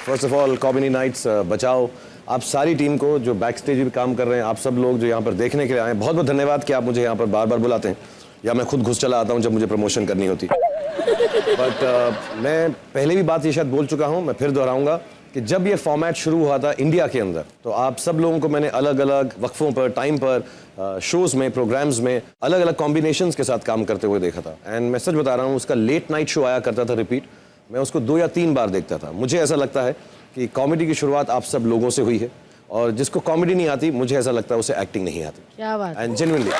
First of all Comedy Nights Bachao, आप सारी team को जो बैक स्टेज भी काम कर रहे हैं, आप सब लोग जो यहाँ पर देखने के लिए आए हैं, बहुत बहुत धन्यवाद कि आप मुझे यहाँ पर बार बार बुलाते हैं, या मैं खुद घुस चला आता हूँ जब मुझे प्रमोशन करनी होती। बट मैं पहले भी बात ये शायद बोल चुका हूँ, मैं फिर दोहराऊंगा कि जब ये फॉर्मेट शुरू हुआ था इंडिया के अंदर, तो आप सब लोगों को मैंने अलग अलग वक्फों पर, टाइम पर, शोज़ में, प्रोग्राम्स में अलग अलग कॉम्बिनेशंस के साथ काम करते हुए देखा था। एंड मैं सच बता रहा हूँ, उसका लेट नाइट शो आया करता था रिपीट, मैं उसको 2 या 3 बार देखता था। मुझे ऐसा लगता है कि कॉमेडी की शुरुआत आप सब लोगों से हुई है, और जिसको कॉमेडी नहीं आती, मुझे ऐसा लगता है उसे एक्टिंग नहीं आती। क्या बात। एंड जेन्युइनली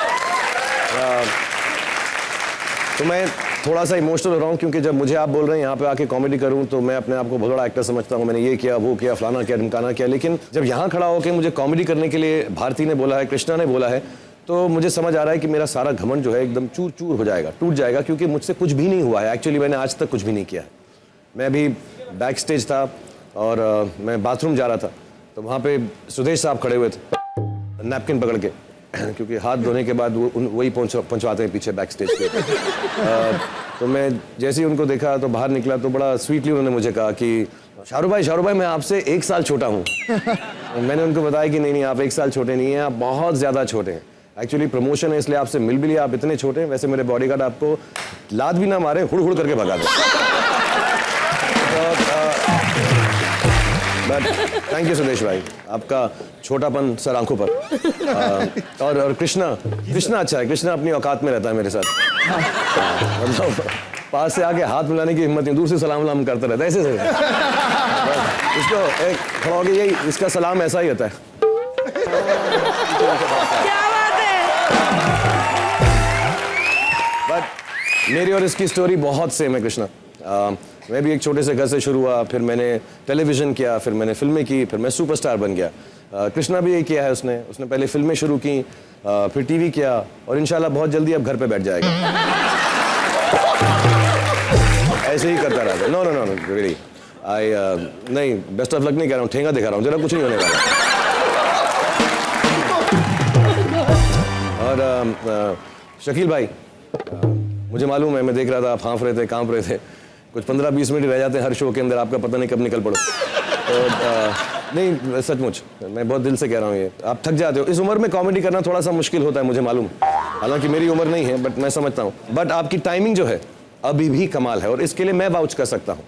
तो मैं थोड़ा सा इमोशनल हो रहा हूँ, क्योंकि जब मुझे आप बोल रहे हैं यहाँ पे आके कॉमेडी करूँ, तो मैं अपने आप को बहुत बड़ा एक्टर समझता हूँ, मैंने ये किया, वो किया, फलाना किया, ढमकाना किया। लेकिन जब यहाँ खड़ा होकर मुझे कॉमेडी करने के लिए भारती ने बोला है, कृष्णा ने बोला है, तो मुझे समझ आ रहा है कि मेरा सारा घमंड जो है एकदम चूर चूर हो जाएगा, टूट जाएगा, क्योंकि मुझसे कुछ भी नहीं हुआ है। एक्चुअली मैंने आज तक कुछ भी नहीं किया है। मैं अभी बैक स्टेज था और मैं बाथरूम जा रहा था, तो वहाँ पे सुदेश साहब खड़े हुए थे नैपकिन पकड़ के, क्योंकि हाथ धोने के बाद वो वही पहुंचवाते हैं पीछे बैक स्टेज पे। तो मैं जैसे ही उनको देखा तो बाहर निकला, तो बड़ा स्वीटली उन्होंने मुझे कहा कि शाहरुख भाई मैं आपसे 1 साल छोटा हूँ। मैंने उनको बताया कि नहीं आप 1 साल छोटे नहीं हैं, आप बहुत ज़्यादा छोटे हैं। एक्चुअली प्रमोशन है इसलिए आपसे मिल भी लिया, आप इतने छोटे हैं। वैसे मेरे बॉडीगार्ड आपको लात भी ना मारे, हुड़ करके भगा दे। बट थैंक यू सुदेश भाई, आपका छोटापन सर आंखों पर। और कृष्णा अच्छा है, कृष्णा अपनी औकात में रहता है मेरे साथ। मतलब पास से आके हाथ मिलाने की हिम्मत नहीं, दूर से सलाम वलाम करता रहता है ऐसे। इसको एक खड़ा हो गया, यही इसका सलाम ऐसा ही होता है। क्या बात है। बट मेरी और इसकी स्टोरी बहुत सेम है कृष्णा। मैं भी एक छोटे से घर से शुरू हुआ, फिर मैंने टेलीविज़न किया, फिर मैंने फिल्में की, फिर मैं सुपरस्टार बन गया। कृष्णा भी यही किया है, उसने पहले फिल्में शुरू की, फिर टीवी किया, और इंशाल्लाह बहुत जल्दी अब घर पे बैठ जाएगा। ऐसे ही करता रहता। नो रियली नहीं, बेस्ट ऑफ लक नहीं कह रहा हूँ, ठेंगा दिखा रहा हूँ, जरा कुछ नहीं होने वाला। और शकील भाई, मुझे मालूम है, मैं देख रहा था आप हाँफ रहे थे, कांप रहे थे। कुछ 15-20 मिनट रह जाते हैं हर शो के अंदर, आपका पता नहीं कब निकल पड़ो। तो नहीं, सचमुच मैं बहुत दिल से कह रहा हूँ, ये आप थक जाते हो। इस उम्र में कॉमेडी करना थोड़ा सा मुश्किल होता है, मुझे मालूम। हालांकि मेरी उम्र नहीं है, बट मैं समझता हूँ। बट आपकी टाइमिंग जो है अभी भी कमाल है, और इसके लिए मैं वाउच कर सकता हूँ।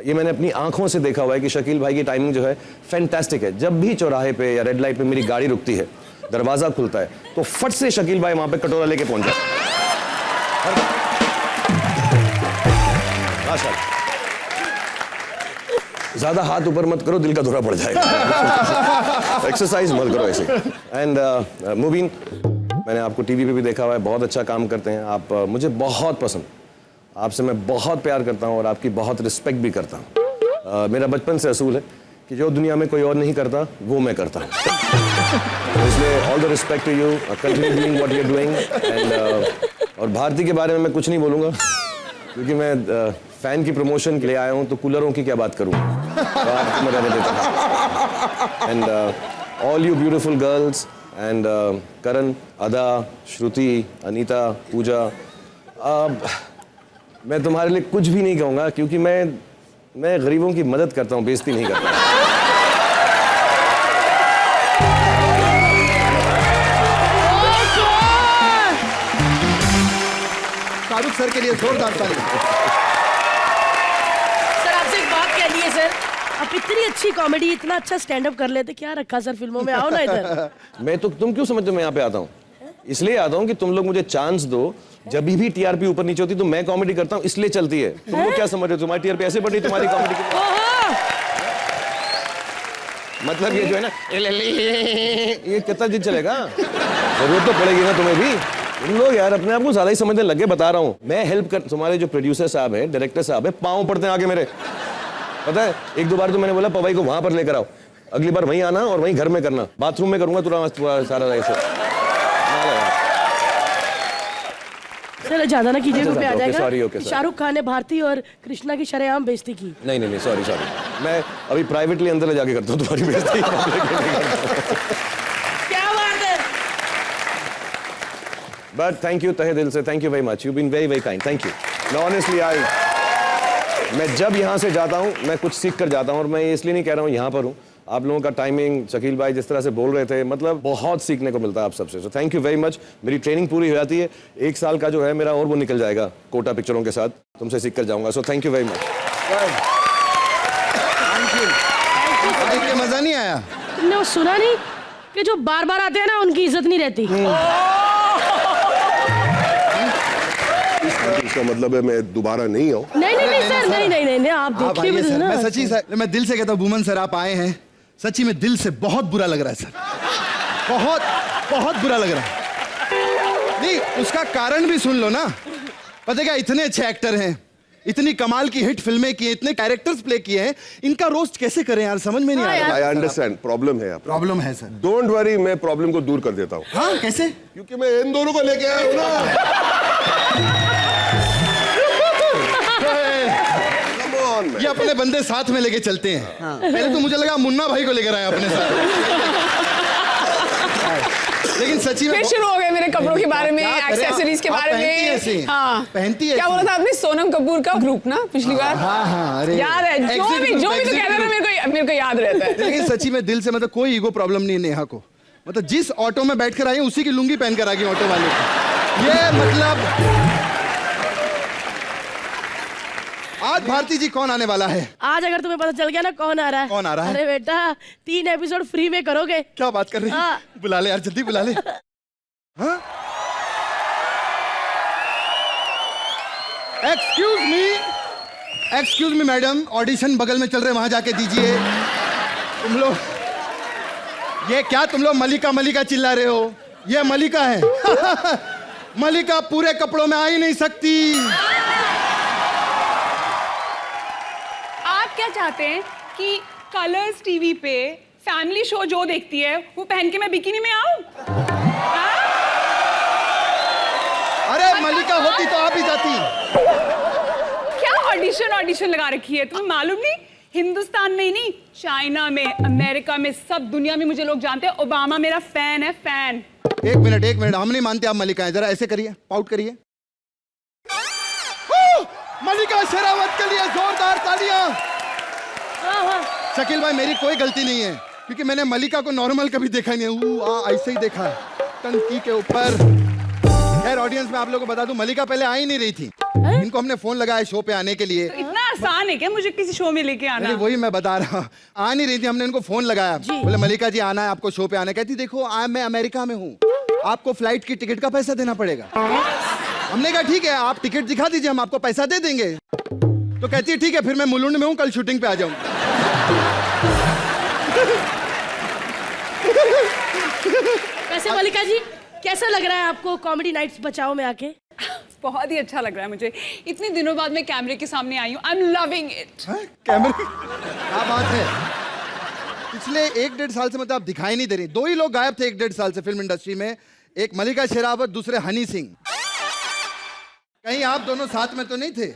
ये मैंने अपनी आंखों से देखा हुआ है कि शकील भाई की टाइमिंग जो है फैंटास्टिक है। जब भी चौराहे पे या रेड लाइट पे मेरी गाड़ी रुकती है, दरवाजा खुलता है, तो फट से शकील भाई वहां पे कटोरा लेके पहुंच जाए। ज्यादा हाथ ऊपर मत करो, दिल का दौरा पड़ जाएगा। एक्सरसाइज मत करो ऐसे। एंड मुबीन, मैंने आपको टीवी पे भी देखा हुआ है, बहुत अच्छा काम करते हैं आप। मुझे बहुत पसंद, आपसे मैं बहुत प्यार करता हूँ और आपकी बहुत रिस्पेक्ट भी करता हूँ। मेरा बचपन से असूल है कि जो दुनिया में कोई और नहीं करता वो मैं करता हूँ। इसलिए all the respect to you, continue doing what you are doing. And और भारती के बारे में मैं कुछ नहीं बोलूँगा, क्योंकि मैं फैन की प्रमोशन के लिए आया हूँ, तो कूलरों की क्या बात करूँ। तो आपको मैं रहने देता हूँ। And all you beautiful girls, and Karan, Ada, Shruti, Anita, पूजा, मैं तुम्हारे लिए कुछ भी नहीं कहूँगा, क्योंकि मैं गरीबों की मदद करता हूँ, बेइज्जती नहीं करता। शाहरुख सर के लिए जोरदार ताली। सर आपसे एक बात कहनी है सर, आप इतनी अच्छी कॉमेडी, इतना अच्छा स्टैंड अप कर लेते, क्या रखा सर फिल्मों में, आओ ना इधर। मैं तो, तुम क्यों समझते हो मैं यहाँ पे आता हूँ? इसलिए आता हूँ कि तुम लोग मुझे चांस दो। जब भी टीआरपी ऊपर नीचे होती तो मैं कॉमेडी करता हूँ, इसलिए चलती है। तुम लोग क्या समझ रहे हो, तुम्हारी टीआरपी ऐसे बढ़ी तुम्हारी कॉमेडी की? मतलब ये जो है ना, ये कितना दिन चलेगा? जरूरत तो पड़ेगी ना तुम्हें भी। तुम लोग यार अपने आप को ज्यादा ही समझने लगे, बता रहा हूँ मैं। हेल्प कर, तुम्हारे जो प्रोड्यूसर साहब है, डायरेक्टर साहब है, पाँव पड़ते हैं आगे मेरे। पता है, 1-2 बार तो मैंने बोला पवाई को वहां पर लेकर आओ, अगली बार वहीं आना और वहीं घर में करना। बाथरूम में करूंगा तुरंत सारा ऐसे। सर ज्यादा ना कीजिए, अच्छा, पे आ जाएगा। सॉरी, शाहरुख खान ने भारती और कृष्णा की शरेआम बेइज्जती की। नहीं, सॉरी। मैं अभी प्राइवेटली अंदर ले जाके करता हूँ तुम्हारी बेइज्जती। क्या बात है। बट थैंक यू तहे दिल से, thank you very much, you been very kind, thank you. Honestly मैं जब यहाँ से जाता हूँ मैं कुछ सीख कर जाता हूँ, और मैं ये इसलिए नहीं कह रहा हूँ यहाँ पर हूँ। आप लोगों का टाइमिंग, शकील भाई जिस तरह से बोल रहे थे, मतलब बहुत सीखने को मिलता है आप सबसे। So thank you very much. मेरी ट्रेनिंग पूरी हो जाती है, 1 साल का जो है मेरा और वो निकल जाएगा कोटा पिक्चरों के साथ, तुमसे सीख कर जाऊंगा। So thank you very much. देख के मजा नहीं आया? तुमने वो सुना नहीं कि जो बार बार आते हैं ना उनकी इज्जत नहीं रहती। इसका मतलब है मैं दोबारा नहीं आऊँ? नहीं नहीं नहीं सर, नहीं नहीं नहीं, आप आप देखिए आइए भी सर, ना। मैं सच्ची सर, मैं दिल से कहता हूँ बुमन सर आप आए हैं, सच्ची में दिल से बहुत बुरा लग रहा है सर, बहुत बहुत बुरा लग रहा है। नहीं उसका कारण भी सुन लो ना। पता क्या, इतने अच्छे एक्टर हैं, इतनी कमाल की हिट फिल्में की हैं, इतने कैरेक्टर्स प्ले किए हैं, इनका रोस्ट कैसे करें यार, समझ में नहीं आ रहा। आई अंडरस्टैंड, प्रॉब्लम है यहाँ। प्रॉब्लम है सर। डोंट वरी, मैं प्रॉब्लम को दूर कर देता हूँ। हाँ कैसे? क्योंकि मैं इन दोनों को लेके आया हूँ ना। Come on, man. ये अपने बंदे साथ में लेके चलते हैं। पहले तो मुझे लगा मुन्ना भाई को लेकर आए अपने साथ, लेकिन सच्ची में फिर शुरू हो गए मेरे कपड़ों के बारे में, क्या करें? एक्सेसरीज के आप बारे पहनती में। ऐसी? हाँ पहनती क्या ऐसी? बोला था आपने? सोनम कपूर का ग्रुप ना पिछली बार। हाँ हाँ, अरे याद है, जो Exit भी group, तो exit कहता था group। मेरे को याद रहता है। लेकिन सच्ची में दिल से मतलब कोई ईगो प्रॉब्लम नहीं है नेहा को, मतलब जिस ऑटो में बैठकर आई उसी की लुंगी पहन कर आ गई ऑटो वाले को। ये मतलब आज भारती जी कौन आने वाला है? आज अगर तुम्हें पता चल गया ना कौन आ रहा है। कौन आ रहा है? अरे बेटा 3 एपिसोड फ्री में करोगे। क्या बात कर रही है? हाँ। बुला ले यार, जल्दी बुला ले। हाँ? एक्सक्यूज मी मैडम, ऑडिशन बगल में चल रहे, वहां जाके दीजिए। तुम लोग ये क्या, तुम लोग मलिका मलिका चिल्ला रहे हो? ये मलिका है। मलिका पूरे कपड़ों में आ ही नहीं सकती। आप क्या चाहते हैं कि कलर्स टीवी पे फैमिली शो जो देखती है वो पहन के मैं बिकिनी में आऊं? अरे मलिका होती तो आप ही जाती। क्या ऑडिशन लगा रखी है, तुम्हें मालूम नहीं? हिंदुस्तान में ही नहीं, चाइना में, अमेरिका में, सब दुनिया में मुझे लोग जानते हैं। ओबामा मेरा फैन है, फैन। एक मिनट, हम नहीं मानते आप मलिका हैं, जरा ऐसे करिए, पाउट करिए। मलिका शेरावत के लिए जोरदार तालियां। शकील भाई मेरी कोई गलती नहीं है, क्योंकि मैंने मलिका को नॉर्मल कभी देखा नहीं है, ऐसे ही देखा है टंकी के ऊपर। खैर ऑडियंस में आप लोगों को बता दूं, मलिका पहले आ ही नहीं रही थी, इनको हमने फोन लगाया शो पे आने के लिए। तो इतना आसान है क्या मुझे किसी शो में लेके आना? अरे वही मैं बता रहा हूँ, आ नहीं रही थी, हमने इनको फोन लगाया, बोले मलिका जी आना है आपको शो पे आना। कहती देखो मैं अमेरिका में हूँ, आपको फ्लाइट की टिकट का पैसा देना पड़ेगा। हमने कहा ठीक है, आप टिकट दिखा दीजिए, हम आपको पैसा दे देंगे। तो कहती है ठीक है, फिर मैं मुलुंड में हूँ, कल शूटिंग पे आ जाऊंगा। वैसे मलिका जी कैसा लग रहा है आपको कॉमेडी नाइट्स बचाओ में आके? बहुत ही अच्छा लग रहा है मुझे, इतने दिनों बाद मैं कैमरे के सामने आई हूँ। I am loving it. कैमरे क्या बात है। पिछले 1-1.5 साल से मतलब आप दिखाई नहीं दे रही। 2 ही लोग गायब थे 1-1.5 साल से फिल्म इंडस्ट्री में, एक मलिका शेरावत, दूसरे हनी सिंह। कहीं आप दोनों साथ में तो नहीं थे?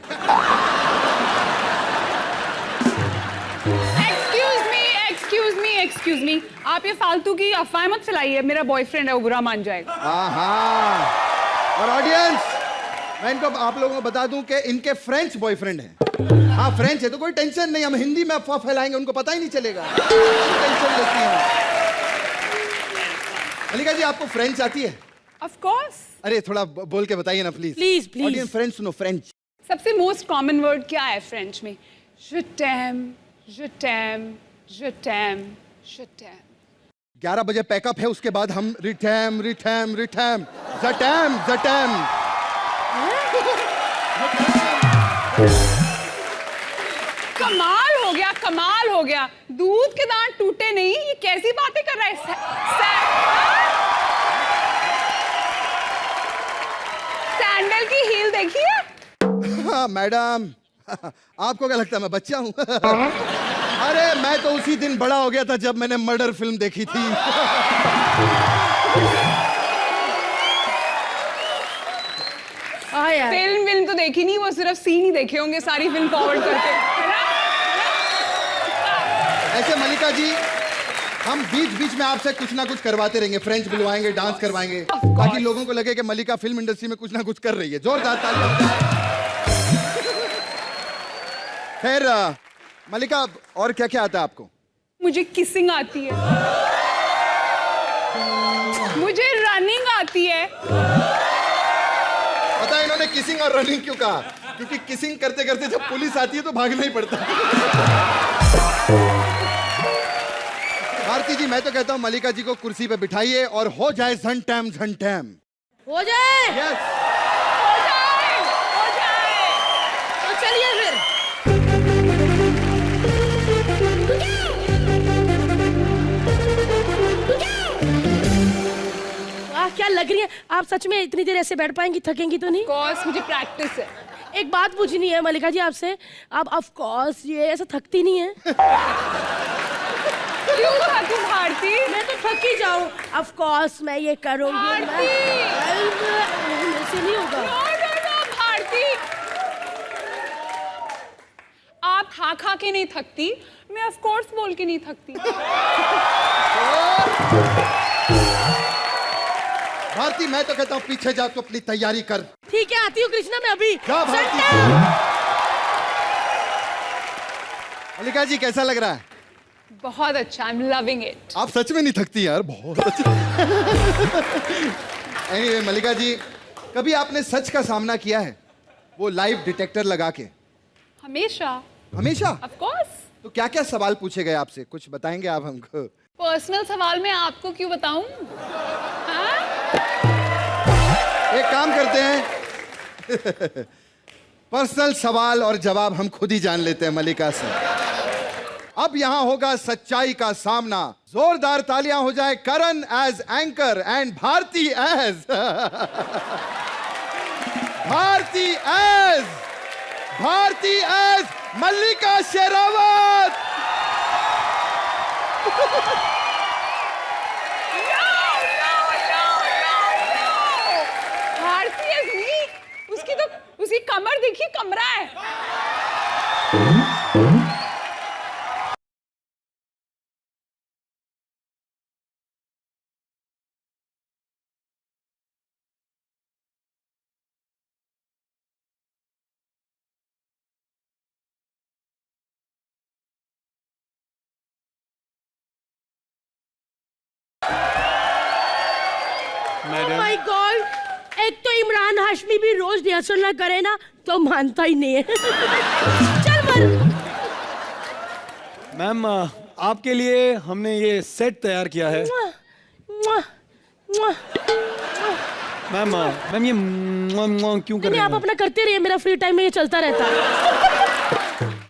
एक्सक्यूज मी, आप ये फालतू की अफवाह मत फैलाइए। मेरा बॉयफ्रेंड है, वो बुरा मान जाएगा। और ऑडियंस मैं इनको आप लोगों को बता दूं कि इनके फ्रेंच बॉयफ्रेंड हैं। हाँ फ्रेंच है तो कोई टेंशन नहीं, हम हिंदी में अफवाह फैलाएंगे, उनको पता ही नहीं चलेगा। टेंशन लेती हैं। मलिका जी आपको फ्रेंच आती है? Of course. अरे थोड़ा बोल के बताइए ना प्लीज। प्लीज ऑडियंस फ्रेंच सुनो, फ्रेंच। सबसे मोस्ट कॉमन वर्ड क्या है फ्रेंच में? je t'aime, je t'aime, je t'aime, je t'aime। 11 बजे पैकअप है, उसके बाद हम रिटैम रिटैम रिटैम जटैम जटैम। कमाल हो गया, दूध के दांत टूटे नहीं, ये कैसी बातें कर रहा है? सैंडल की हील देखी है? हाँ मैडम, आपको क्या लगता है मैं बच्चा हूँ? अरे मैं तो उसी दिन बड़ा हो गया था जब मैंने मर्डर फिल्म देखी थी। फिल्म तो देखी नहीं, वो सिर्फ सीन ही देखे होंगे सारी फिल्म फॉरवर्ड करके, है ना? ऐसे मलिका जी हम बीच बीच में आपसे कुछ ना कुछ करवाते रहेंगे, फ्रेंच बुलवाएंगे, डांस करवाएंगे, ताकि लोगों को लगे कि मलिका फिल्म इंडस्ट्री में कुछ ना कुछ कर रही है। जोरदार तालियां। खैर मल्लिका, और क्या क्या आता है आपको? मुझे किसिंग आती है, मुझे रनिंग आती है। पता है इन्होंने किसिंग और रनिंग क्यों कहा? क्योंकि किसिंग करते करते जब पुलिस आती है तो भागना ही पड़ता है। भारती जी, मैं तो कहता हूं मल्लिका जी को कुर्सी पे बिठाइए और हो जाए झंटैम झंटैम। हो जाए। यस। हो जाए, हो जाए। तो चलिए फिर। वाह, क्या लग रही है आप। सच में इतनी देर ऐसे बैठ पाएंगी? थकेंगी तो नहीं? कोर्स मुझे प्रैक्टिस है। एक बात पूछनी है मल्लिका जी आपसे, आप ऑफ कोर्स ये ऐसा थकती नहीं है? क्यों थकूं भारती? मैं तो थक ही जाऊं। ऑफ कोर्स मैं ये करूंगी। भारती! मेरे से नहीं होगा। नो नो नो भारती, आप खा खा के नहीं थकती, मैं ऑफ कोर्स बोल के नहीं थकती। भारती, मैं तो कहता हूं पीछे जा, तो अपनी तैयारी कर। ठीक है, आती हूँ कृष्णा मैं अभी। जा भारती। मल्लिका जी, कैसा लग रहा है? बहुत अच्छा, आई एम लविंग इट। आप सच में नहीं थकती यार, बहुत अच्छा। एनीवे मल्लिका जी, कभी आपने सच का सामना किया है, वो लाइव डिटेक्टर लगा के? हमेशा। हमेशा? Of course. तो क्या क्या सवाल पूछे गए आपसे, कुछ बताएंगे आप हमको? पर्सनल सवाल मैं आपको क्यों बताऊं? हाँ? एक काम करते हैं, पर्सनल सवाल और जवाब हम खुद ही जान लेते हैं मल्लिका से। अब यहां होगा सच्चाई का सामना। जोरदार तालियां हो जाए Karan as anchor and Bharti as Bharti as Mallika Sherawat. Bharti is me? उसकी कमर देखी, कमरा है। माय गॉड, एक तो इमरान हाशमी भी रोज रिहर्सल ना करे ना तो मानता ही नहीं है। चल मर। मैम, आपके लिए हमने ये सेट तैयार किया है। मैम, ये क्यों कर नहीं, रही आप हैं? अपना करते रहिए, मेरा फ्री टाइम में ये चलता रहता है।